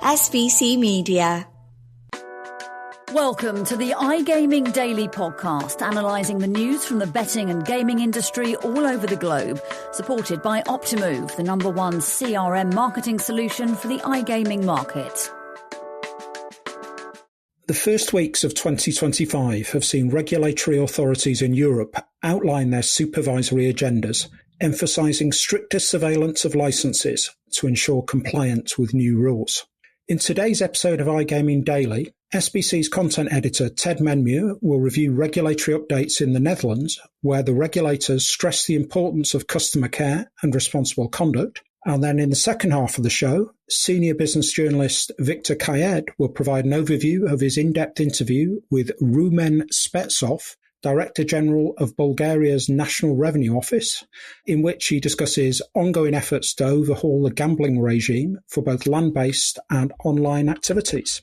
SVC Media. Welcome to the iGaming Daily Podcast, analysing the news from the betting and gaming industry all over the globe, supported by Optimove, the #1 CRM marketing solution for the iGaming market. The first weeks of 2025 have seen regulatory authorities in Europe outline their supervisory agendas, emphasising stricter surveillance of licences to ensure compliance with new rules. In today's episode of iGaming Daily, SBC's content editor Ted Menmuir will review regulatory updates in the Netherlands, where the regulators stress the importance of customer care and responsible conduct. And then in the second half of the show, senior business journalist Viktor Kayed will provide an overview of his in-depth interview with Rumen Spetsov, Director General of Bulgaria's National Revenue Office, in which he discusses ongoing efforts to overhaul the gambling regime for both land-based and online activities.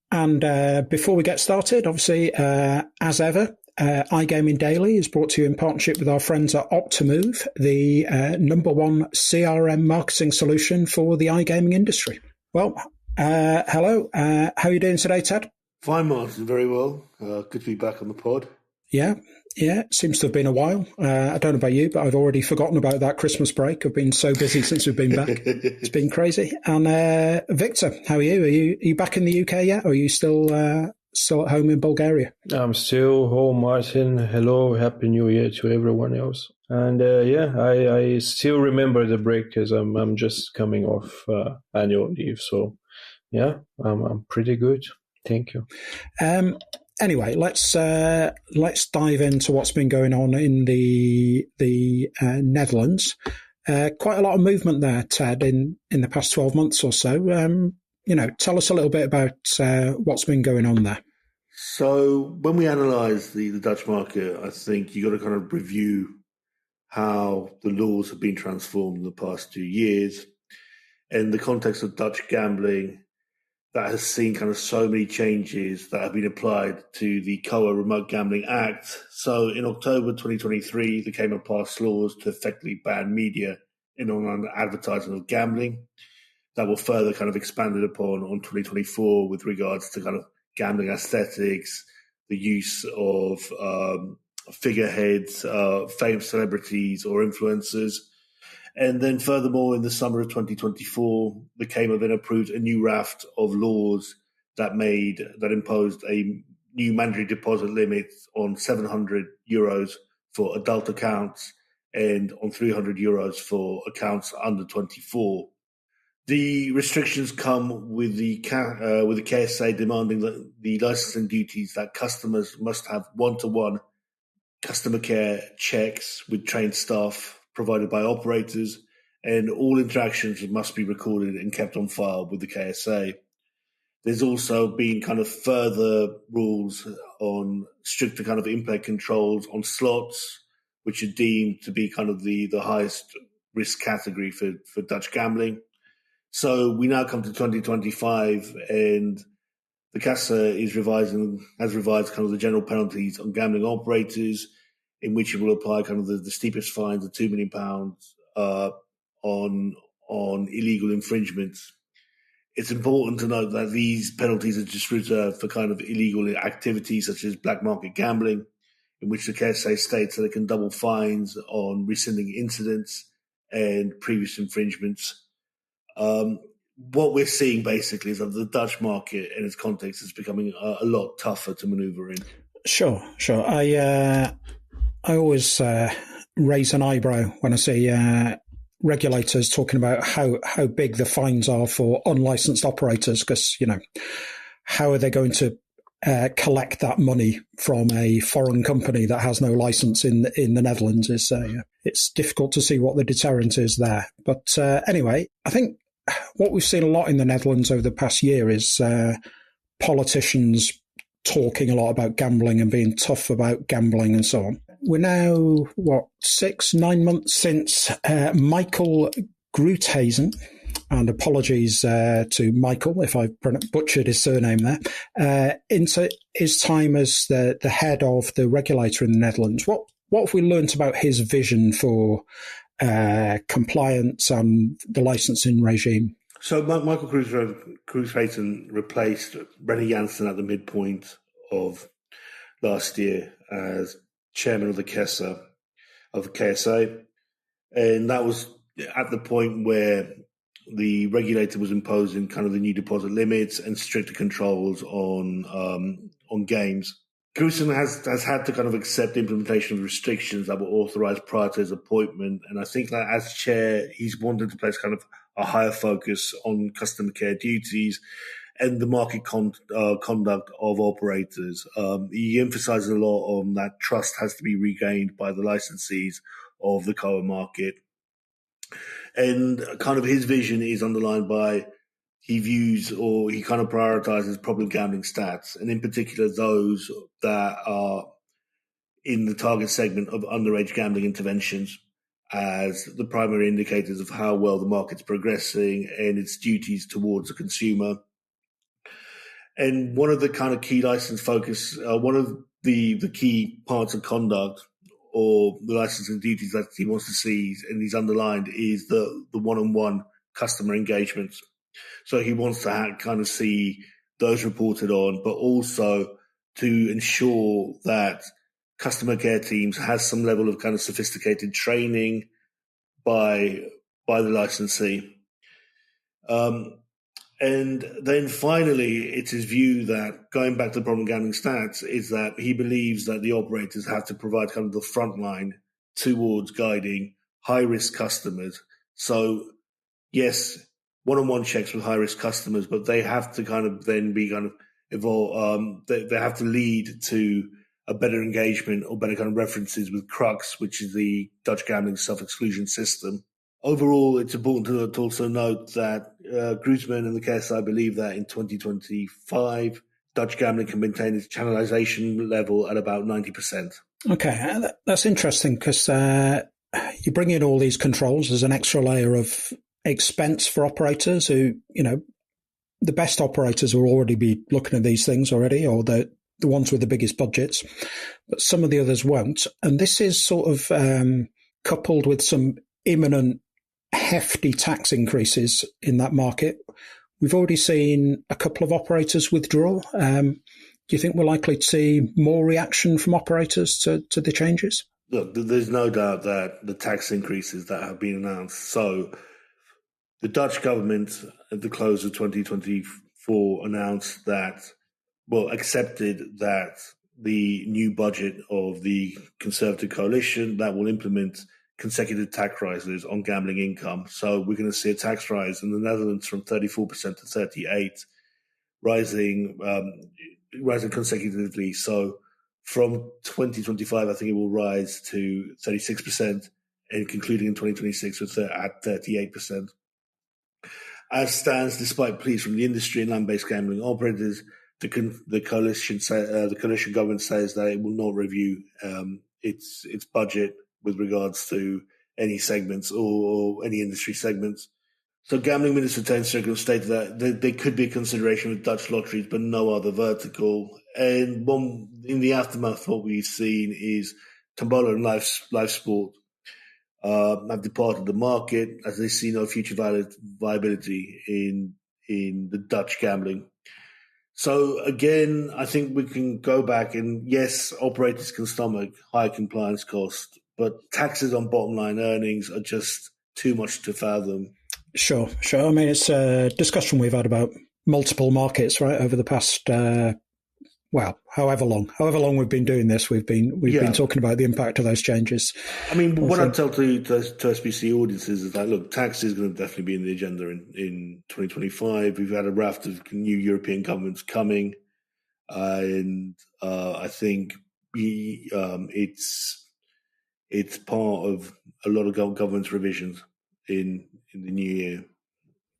And before we get started, obviously, as ever, iGaming Daily is brought to you in partnership with our friends at Optimove, the #1 CRM marketing solution for the iGaming industry. Well, hello. How are you doing today, Ted? Fine, Martin. Very well. Good to be back on the pod. Yeah. It seems to have been a while. I don't know about you, but I've already forgotten about that Christmas break. I've been so busy since we've been back. It's been crazy. And Victor, how are you? Are you back in the UK yet, or are you still at home in Bulgaria? I'm still home, Martin. Hello, Happy New Year to everyone else. And I still remember the break because I'm just coming off annual leave. So yeah, I'm pretty good. Thank you. Anyway, let's dive into what's been going on in the Netherlands. Quite a lot of movement there, Ted, in the past 12 months or so. Tell us a little bit about what's been going on there. So when we analyse the Dutch market, I think you got to kind of review how the laws have been transformed in the past 2 years. In the context of Dutch gambling, that has seen kind of so many changes that have been applied to the COA Remote Gambling Act. So in October 2023, there came and passed laws to effectively ban media in online advertising of gambling. That will further kind of expanded upon on 2024 with regards to kind of gambling aesthetics, the use of figureheads, famous celebrities or influencers. And then furthermore, in the summer of 2024, the Cayman then approved a new raft of laws that imposed a new mandatory deposit limit on €700 for adult accounts and on €300 for accounts under 24. The restrictions come with the KSA demanding that the licensing duties that customers must have one-to-one customer care checks with trained staff provided by operators, and all interactions must be recorded and kept on file with the KSA. There's also been kind of further rules on stricter kind of in-play controls on slots, which are deemed to be kind of the highest risk category for Dutch gambling. So we now come to 2025, and the CASA has revised kind of the general penalties on gambling operators, in which it will apply kind of the steepest fines of £2 million on illegal infringements. It's important to note that these penalties are just reserved for kind of illegal activities such as black market gambling, in which the KSA states that it can double fines on rescinding incidents and previous infringements. What we're seeing basically is that the Dutch market in its context is becoming a lot tougher to maneuver in. Sure. I always raise an eyebrow when I see regulators talking about how big the fines are for unlicensed operators, because, how are they going to collect that money from a foreign company that has no license in the Netherlands? It's difficult to see what the deterrent is there. But anyway, I think what we've seen a lot in the Netherlands over the past year is politicians talking a lot about gambling and being tough about gambling and so on. We're now, 9 months since Michael Gruithuizen, and apologies to Michael if I butchered his surname there, into his time as the head of the regulator in the Netherlands. What have we learnt about his vision for compliance and the licensing regime? So Michael Cruz-Hayton replaced Brenny Janssen at the midpoint of last year as chairman of the KSA, and that was at the point where the regulator was imposing kind of the new deposit limits and stricter controls on games. Cruzan has had to kind of accept the implementation of restrictions that were authorized prior to his appointment, and I think that as chair, he's wanted to place kind of a higher focus on customer care duties and the market conduct of operators. He emphasizes a lot on that trust has to be regained by the licensees of the COA market. And kind of his vision is underlined by he kind of prioritizes problem gambling stats, and in particular those that are in the target segment of underage gambling interventions as the primary indicators of how well the market's progressing and its duties towards the consumer. And one of the kind of key license focus, one of the key parts of conduct or the licensing duties that he wants to see, and he's underlined, is the one-on-one customer engagements. So he wants to kind of see those reported on, but also to ensure that customer care teams has some level of kind of sophisticated training by the licensee. And then finally, it's his view that, going back to the problem gambling stats, is that he believes that the operators have to provide kind of the front line towards guiding high-risk customers. So, yes, one-on-one checks with high-risk customers, but they have to kind of then be kind of evolve. They have to lead to a better engagement or better kind of references with Crux, which is the Dutch gambling self-exclusion system. Overall, it's important to also note that Grousman and the KSI believe that in 2025, Dutch gambling can maintain its channelization level at about 90%. Okay, that's interesting because you bring in all these controls as an extra layer of expense for operators who, the best operators will already be looking at these things already, or the ones with the biggest budgets, but some of the others won't. And this is sort of coupled with some imminent hefty tax increases in that market. We've already seen a couple of operators withdraw. Do you think we're likely to see more reaction from operators to the changes? Look, there's no doubt that the tax increases that have been announced. So the Dutch government at the close of 2024 announced accepted that the new budget of the Conservative coalition that will implement consecutive tax rises on gambling income. So we're going to see a tax rise in the Netherlands from 34% to 38%, rising consecutively. So from 2025, I think it will rise to 36% and concluding in 2026 at 38%. As stands, despite pleas from the industry and land-based gambling operators, the coalition government says that it will not review its budget with regards to any segments or any industry segments. So Gambling Minister Ted Menmuir stated that there could be a consideration with Dutch lotteries, but no other vertical. And in the aftermath of what we've seen is Tombola and live sport have departed the market as they see no future viability in the Dutch gambling. So again, I think we can go back and yes, operators can stomach high compliance costs, but taxes on bottom line earnings are just too much to fathom. Sure. I mean, it's a discussion we've had about multiple markets, right, over the past, however long we've been doing this, we've been talking about the impact of those changes. I mean, what I tell to SBC audiences is that, look, tax is going to definitely be in the agenda in 2025. We've had a raft of new European governments coming, and I think it's part of a lot of government's revisions in the new year.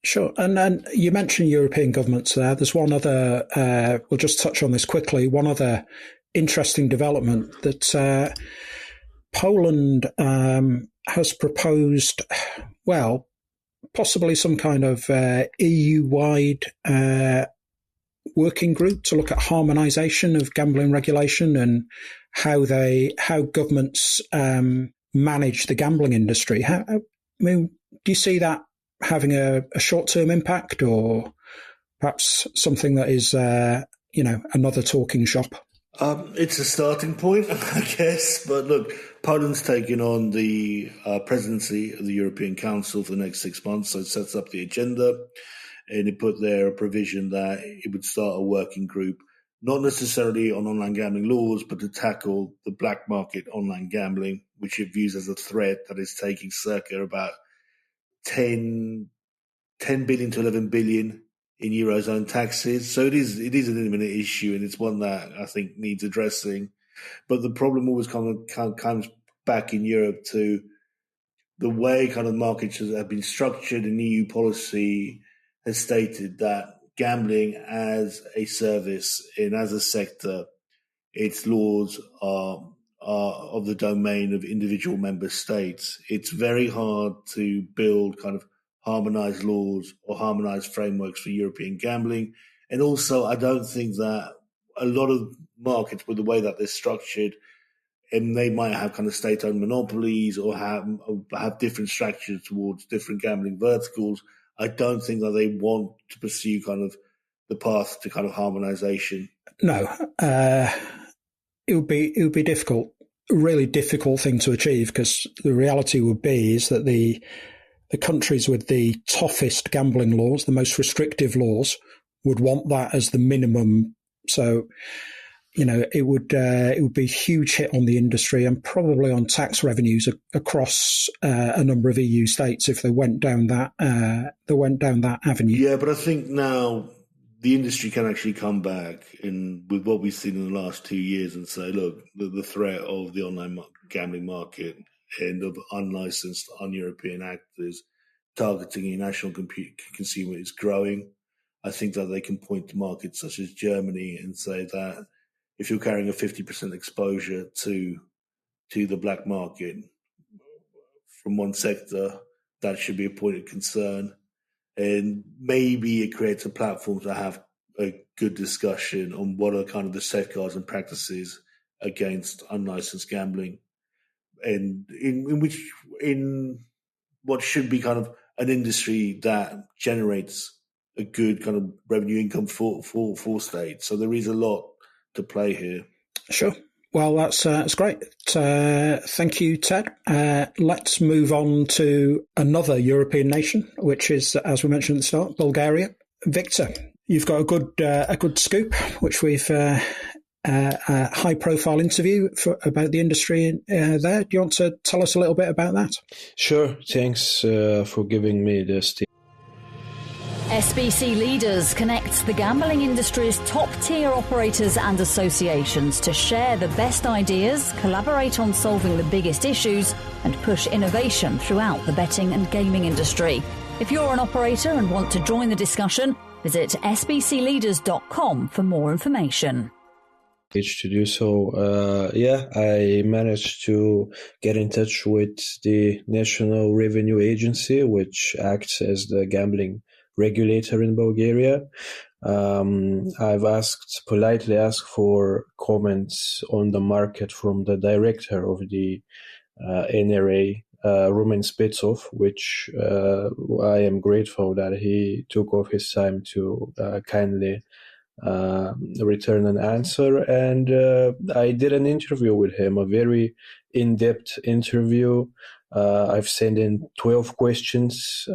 Sure. And you mentioned European governments there. There's one other, we'll just touch on this quickly, one other interesting development that Poland has proposed, possibly some kind of EU-wide working group to look at harmonisation of gambling regulation and how governments manage the gambling industry. Do you see that having a short-term impact, or perhaps something that is, another talking shop? It's a starting point, I guess. But look, Poland's taking on the presidency of the European Council for the next 6 months, so it sets up the agenda. And it put there a provision that it would start a working group, not necessarily on online gambling laws, but to tackle the black market online gambling, which it views as a threat that is taking circa about 10 billion to 11 billion in Eurozone taxes. So it is an imminent issue, and it's one that I think needs addressing. But the problem always comes back in Europe to the way kind of markets have been structured, and EU policy has stated that gambling as a service and as a sector, its laws are of the domain of individual member states. It's very hard to build kind of harmonized laws or harmonized frameworks for European gambling. And also, I don't think that a lot of markets, with the way that they're structured, and they might have kind of state-owned monopolies or have different structures towards different gambling verticals, I don't think that they want to pursue kind of the path to kind of harmonization. No, it would be difficult, a really difficult thing to achieve, because the reality would be is that the countries with the toughest gambling laws, the most restrictive laws, would want that as the minimum. So, it would be a huge hit on the industry and probably on tax revenues across a number of EU states if they went down that avenue. Yeah, but I think now the industry can actually come back with what we've seen in the last 2 years and say, look, the threat of the online gambling market and of unlicensed, un-European actors targeting a national consumer is growing. I think that they can point to markets such as Germany and say that if you're carrying a 50% exposure to the black market from one sector, that should be a point of concern. And maybe it creates a platform to have a good discussion on what are kind of the safeguards and practices against unlicensed gambling, and in what should be kind of an industry that generates a good kind of revenue income for states. So there is a lot to play here. Sure. Well, that's great. Thank you, Ted. Let's move on to another European nation, which is, as we mentioned at the start, Bulgaria. Viktor, you've got a good scoop, which we've a high-profile interview about the industry there. Do you want to tell us a little bit about that? Sure. Thanks for giving me this. SBC Leaders connects the gambling industry's top-tier operators and associations to share the best ideas, collaborate on solving the biggest issues, and push innovation throughout the betting and gaming industry. If you're an operator and want to join the discussion, visit sbcleaders.com for more information. To do so, I managed to get in touch with the National Revenue Agency, which acts as the gambling regulator in Bulgaria. I've politely asked for comments on the market from the director of the NRA, Rumen Spetsov, which I am grateful that he took off his time to kindly return an answer. And I did an interview with him, a very in-depth interview. I've sent in 12 questions.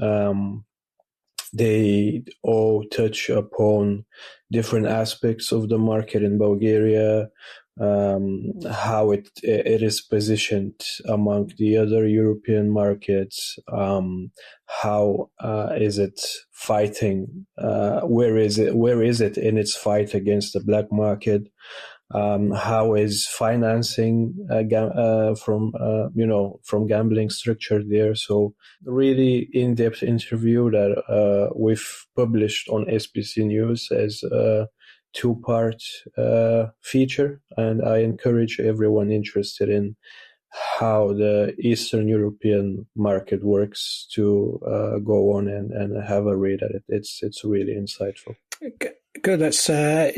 They all touch upon different aspects of the market in Bulgaria, how it is positioned among the other European markets, how is it fighting, where is it in its fight against the black market, how is financing from gambling structured there. So really in-depth interview that we've published on SBC News as a two-part feature, and I encourage everyone interested in how the Eastern European market works to go on and have a read at it. It's really insightful. Good. That's I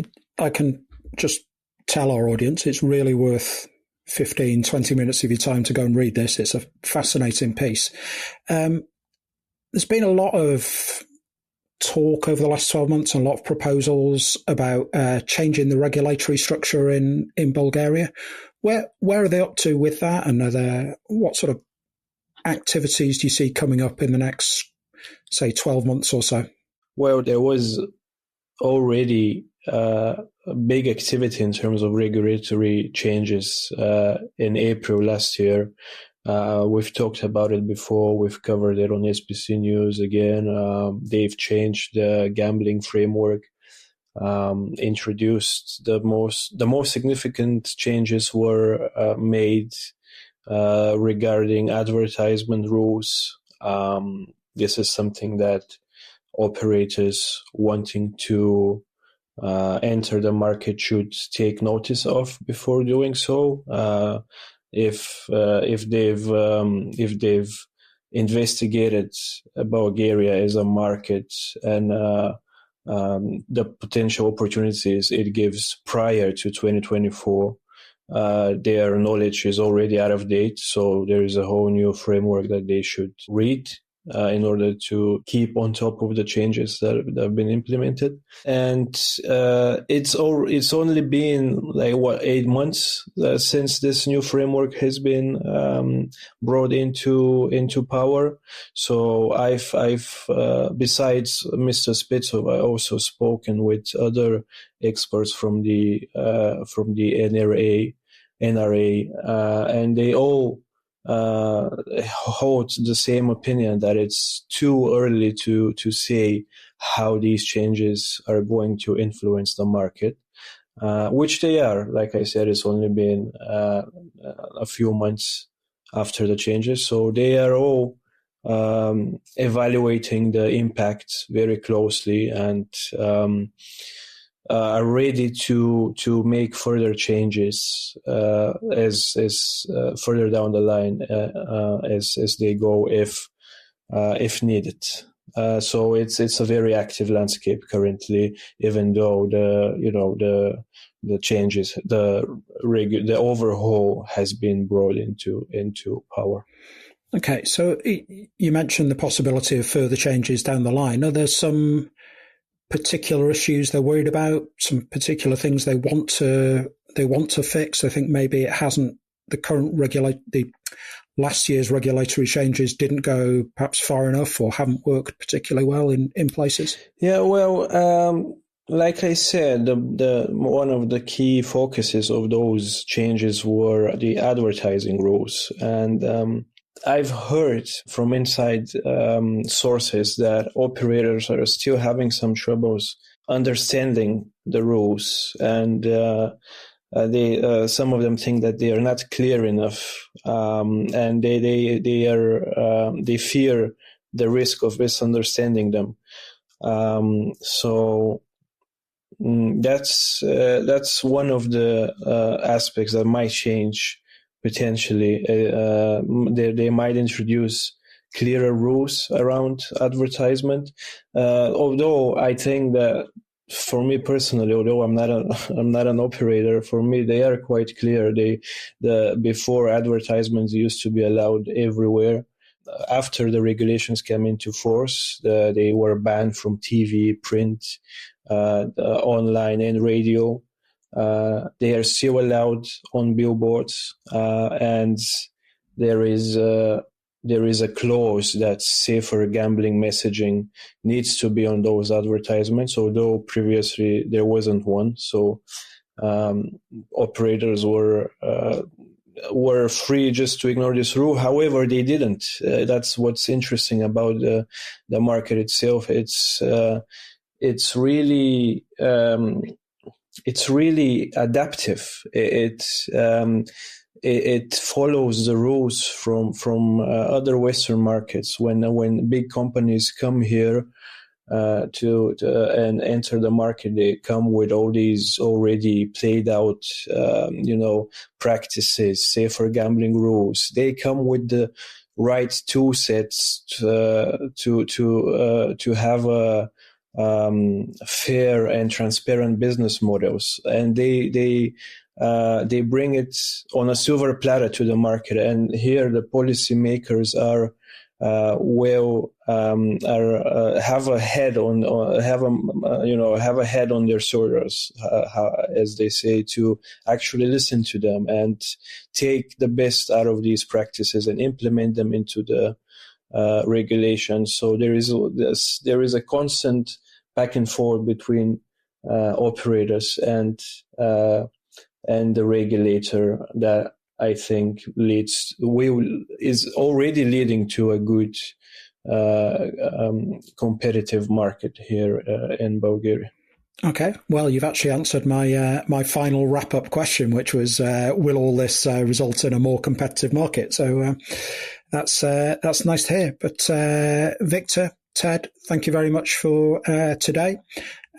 can just tell our audience it's really worth 15, 20 minutes of your time to go and read this. It's a fascinating piece. There's been a lot of talk over the last 12 months and a lot of proposals about changing the regulatory structure in Bulgaria. Where are they up to with that? And what sort of activities do you see coming up in the next, say, 12 months or so? Well, there was already big activity in terms of regulatory changes in April last year. We've talked about it before. We've covered it on SBC News again. They've changed the gambling framework, introduced the most significant changes were made regarding advertisement rules. This is something that operators wanting to enter the market should take notice of before doing so. If they've investigated Bulgaria as a market and the potential opportunities it gives prior to 2024, their knowledge is already out of date. So there is a whole new framework that they should read in order to keep on top of the changes that have been implemented. And it's only been 8 months since this new framework has been brought into power. So I've besides Mr. Spetsov, I also spoken with other experts from the NRA, and they all hold the same opinion that it's too early to say how these changes are going to influence the market, which they are. Like I said, it's only been a few months after the changes, so they are all evaluating the impact very closely and are ready to make further changes as further down the line as they go if needed. So it's a very active landscape currently, even though the changes, the overhaul has been brought into power. Okay, so you mentioned the possibility of further changes down the line. Are there some particular issues they're worried about, some particular things they want to fix? I think maybe it hasn't, the last year's regulatory changes didn't go perhaps far enough or haven't worked particularly well in places. Yeah, well, like I said, the one of the key focuses of those changes were the advertising rules, and I've heard from inside sources that operators are still having some troubles understanding the rules, and they some of them think that they are not clear enough, and they fear the risk of misunderstanding them. So that's one of the aspects that might change. Potentially, they might introduce clearer rules around advertisement. Although I think that, for me personally, although I'm not an operator, for me they are quite clear. Before, advertisements used to be allowed everywhere. After the regulations came into force, they were banned from TV, print, online, and radio. They are still allowed on billboards, and there is a clause that safer gambling messaging needs to be on those advertisements, although previously there wasn't one. So operators were free just to ignore this rule. However, they didn't. That's what's interesting about the market itself. It's really adaptive. It follows the rules from other Western markets. When big companies come here and enter the market, they come with all these already played out, practices, safer gambling rules. They come with the right tool sets to have a fair and transparent business models, and they bring it on a silver platter to the market. And here the policymakers are have a head on their shoulders, as they say, to actually listen to them and take the best out of these practices and implement them into the regulations. So there is a constant back and forth between operators and the regulator that I think is already leading to a good competitive market here in Bulgaria. Okay, well, you've actually answered my final wrap-up question, which was, will all this result in a more competitive market? So that's nice to hear. But Viktor, Ted, thank you very much for today.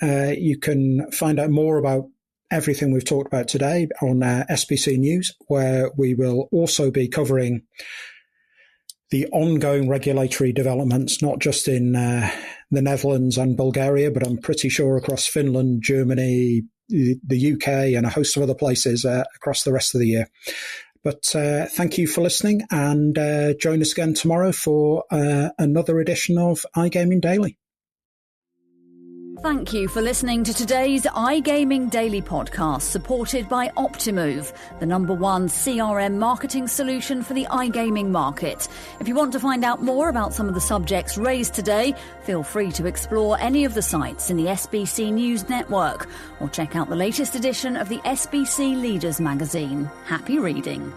You can find out more about everything we've talked about today on SBC News, where we will also be covering the ongoing regulatory developments, not just in the Netherlands and Bulgaria, but I'm pretty sure across Finland, Germany, the UK, and a host of other places across the rest of the year. But thank you for listening, and join us again tomorrow for another edition of iGaming Daily. Thank you for listening to today's iGaming Daily podcast, supported by Optimove, the #1 CRM marketing solution for the iGaming market. If you want to find out more about some of the subjects raised today, feel free to explore any of the sites in the SBC News network or check out the latest edition of the SBC Leaders magazine. Happy reading.